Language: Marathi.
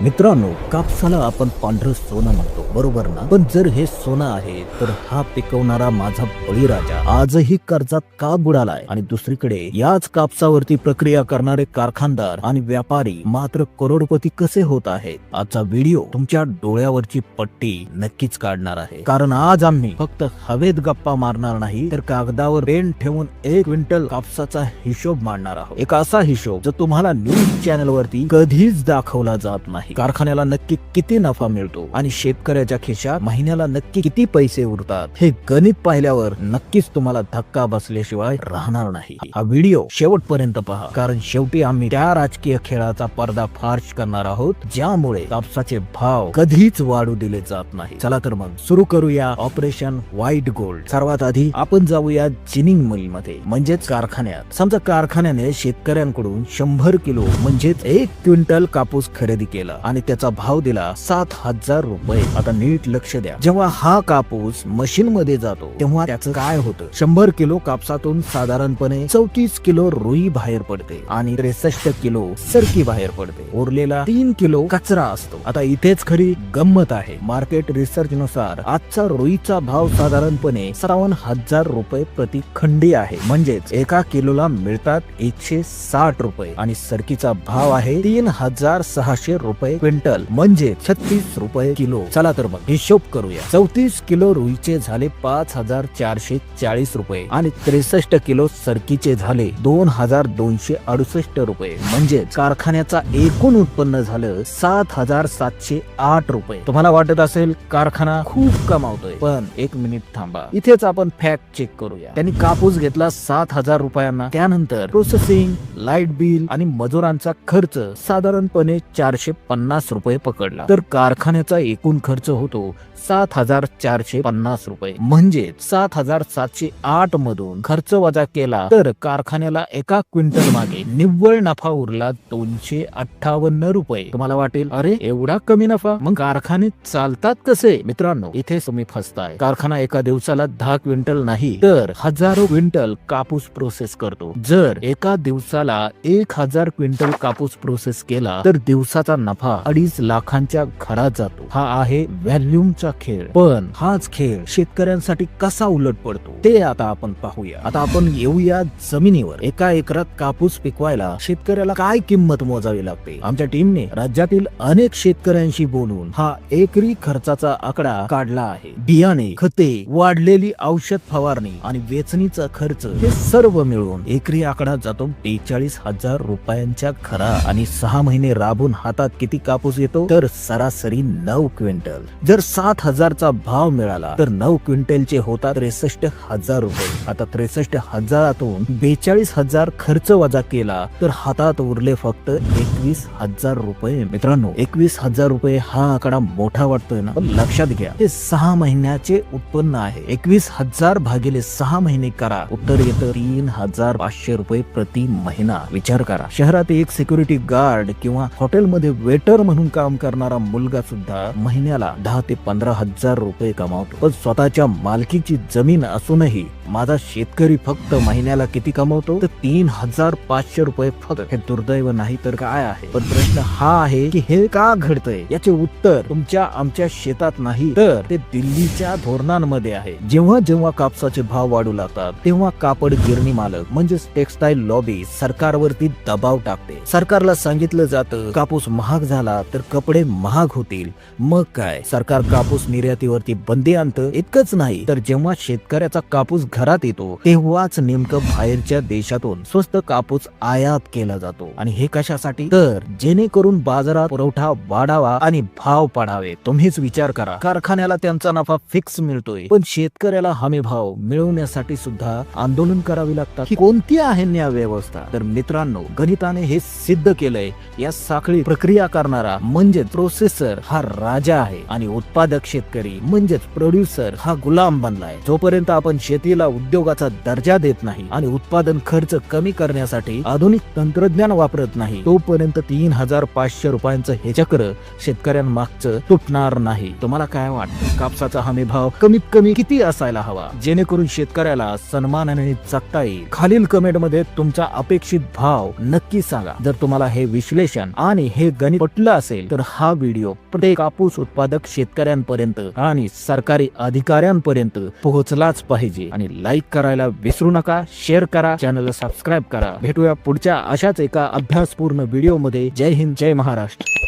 मित्रांनो, कापसाला आपण पांढरं सोनं म्हणतो, बरोबर ना? पण जर हे सोनं आहे तर हा पिकवणारा माझा बळीराजा आजही कर्जात का बुडालाय? आणि दुसरीकडे याच कापसावरती प्रक्रिया करणारे कारखानदार आणि व्यापारी मात्र करोडपती कसे होत आहेत? आजचा व्हिडिओ तुमच्या डोळ्यावरची पट्टी नक्कीच काढणार आहे, कारण आज आम्ही फक्त हवेत गप्पा मारणार नाही, तर कागदावर पेन ठेवून 1 क्विंटल कापसाचा हिशोब मांडणार आहोत. एक असा हिशोब जो तुम्हाला न्यूज चॅनल वरती कधीच दाखवला जात नाही. कारखान्याला नक्की किती नफा मिळतो आणि शेतकऱ्याच्या खिशात महिन्याला नक्की किती पैसे उरतात, हे गणित पाहिल्यावर नक्कीच तुम्हाला धक्का बसल्याशिवाय राहणार नाही. हा व्हिडिओ शेवटपर्यंत पहा, कारण शेवटी आम्ही त्या राजकीय खेळाचा पर्दाफाश करणार आहोत ज्यामुळे कापसाचे भाव कधीच वाढू दिले जात नाही. चला तर मग सुरू करूया ऑपरेशन व्हाईट गोल्ड. सर्वात आधी आपण जाऊया जिनिंग मिल मध्ये, म्हणजेच कारखान्यात. समजा कारखान्याने शेतकऱ्यांकडून 100 किलो म्हणजेच 1 क्विंटल कापूस खरेदी केला आणि त्याचा भाव दिला 7,000 रुपये. आता नीट लक्ष द्या, जेव्हा हा कापूस मशीन मध्ये जातो तेव्हा त्याचं काय होतं? 100 किलो कापसातून साधारणपणे 34 किलो रुई बाहेर पडते आणि 63 किलो सरकी बाहेर पडते. उरलेला 3 किलो कचरा असतो. आता इथेच खरी गंमत आहे. मार्केट रिसर्च नुसार आजचा रुईचा भाव साधारणपणे 57,000 रुपये प्रति खंडी आहे, म्हणजेच एका किलोला मिळतात 160 रुपये आणि सरकीचा भाव आहे 3,600 रुपये क्विंटल, म्हणजे 36 रुपये किलो. चला तर मग हिशोब करूया. 34 किलो रुईचे झाले 5,440 रुपये आणि 63 किलो सरकीचे झाले 2,268 रुपये, म्हणजे कारखान्याचा एकूण उत्पन्न झालं 7,708 रुपये. तुम्हाला वाटत असेल कारखाना खूप कमावतोय, पण 1 मिनिट थांबा. इथेच आपण फॅक्ट चेक करूया. त्यांनी कापूस घेतला 7,000 रुपयांना, त्यानंतर प्रोसेसिंग, लाईट बिल आणि मजुरांचा खर्च साधारणपणे 450 रुपये पकडला, तर कारखान्याचा एकूण खर्च होतो 7,450 रुपये. म्हणजे 7,708 मधून खर्च वजा केला तर कारखान्याला एका क्विंटल मागे निव्वळ नफा उरला 258 रुपये. तुम्हाला वाटेल, अरे एवढा कमी नफा, मग कारखाने चालतात कसे? मित्रांनो, इथे तुम्ही फसताय. कारखाना एका दिवसाला 10 क्विंटल नाही तर हजारो क्विंटल कापूस प्रोसेस करतो. जर एका दिवसाला 1,000 क्विंटल कापूस प्रोसेस केला तर दिवसाचा नफा 2.5 लाखांच्या घरात जातो. हा आहे व्हॅल्यूमचा खेळ. पण हाच खेळ शेतकऱ्यांसाठी कसा उलट पडतो ते आता आपण पाहूया. आता आपण येऊया जमिनीवर. एका एकरात कापूस पिकवायला शेतकऱ्याला काय किंमत मोजावी लागते? आमच्या टीमने राज्यातील अनेक शेतकऱ्यांशी बोलून हा एकरी खर्चाचा आकडा काढला आहे. बियाणे, खते, वाढलेली औषध फवारणी आणि वेचणीचा खर्च हे सर्व मिळून एकरी आकडा जातो 43,000 रुपयांच्या घरा. आणि 6 महिने राबून हातात किती कापूस येतो? तर सरासरी 9 क्विंटल. जर 7,000चा भाव मिळाला तर 9 क्विंटलचे होतात 63,000 रुपये. आता 63,000तून 42,000 खर्च वजा केला तर हातात उरले फक्त 21,000 रुपये. मित्रांनो, 21,000 रुपये हा आकडा मोठा वाटतोय ना? पण लक्षात घ्या, हे 6 महिन्याचे उत्पन्न आहे. 21,000 भागिले 6 महिने करा, उत्तर येतं 3,500 रुपये प्रति महिना. विचार करा, शहरात एक सिक्युरिटी गार्ड किंवा हॉटेलमध्ये वेटर म्हणून काम करणारा मुलगा सुद्धा महिन्याला 10 ते 15,000 रुपये कमावतो. पण स्वतःच्या मालकीची जमीन असूनही माझा शेतकरी फक्त महिन्याला किती कमावतो? तर 3,500 रुपये फक्त. हे दुर्दैव नाही तर काय आहे? पण प्रश्न हा आहे की हे का घडतंय? याचे उत्तर तुमच्या आमच्या शेतात नाही, तर ते दिल्लीच्या धोरणांमध्ये आहे. जेव्हा जेव्हा कापसाचे भाव वाढू लागतात तेव्हा कापड गिरणी मालक म्हणजेच टेक्सटाईल लॉबी सरकारवरती दबाव टाकते. सरकारला सांगितलं जातं कापूस महाग झाला तर कपडे महाग होतील. मग काय, सरकार कापूस निर्यातीवरती बंदी आणतं. इतकंच नाही, तर जेव्हा शेतकऱ्याचा कापूस घरात येतो तेव्हाच नेमकं बाहेरच्या देशातून स्वस्त कापूस आयात केला जातो. आणि हे कशासाठी? तर जेणेकरून बाजारात पुरवठा वाढावा आणि भाव पडावे. तुम्हीच विचार करा, कारखान्याला त्यांचा नफा फिक्स मिळतोय, पण शेतकऱ्याला हमी भाव मिळवण्यासाठी सुद्धा आंदोलन करावी लागतात. ही कोणती आहे न्याय व्यवस्था? तर मित्रांनो, गणिताने हे सिद्ध केलंय, या साखळी प्रक्रिया करणारा म्हणजे प्रोसेसर हा राजा आहे आणि उत्पादक शेतकरी म्हणजेच प्रोड्युसर हा गुलाम बनलाय. जोपर्यंत आपण शेतीला उद्योगाचा दर्जा देत नाही आणि उत्पादन खर्च कमी करण्यासाठी आधुनिक तंत्रज्ञान वापरत नाही, तोपर्यंत 3,500 रुपयांचं हे चक्र शेतकऱ्यांमागचं तुटणार नाही. तुम्हाला काय वाटतं, कापसाचा हमी भाव कमीत कमी किती असायला हवा जेणेकरून शेतकऱ्याला सन्मानाने जगता येईल? खालील कमेंट मध्ये तुमचा अपेक्षित भाव नक्की सांगा. जर तुम्हाला हे विश्लेषण आणि हे गणित पटलं असेल तर हा व्हिडिओ प्रत्येक कापूस उत्पादक शेतकऱ्यांपर्यंत आणि सरकारी अधिकाऱ्यांपर्यंत पोहोचलाच पाहिजे. आणि लाईक करायला विसरू नका, शेअर करा, चॅनलला सबस्क्राईब करा. भेटूया पुढच्या अशाच एका अभ्यासपूर्ण व्हिडिओ मध्ये. जय हिंद, जय महाराष्ट्र.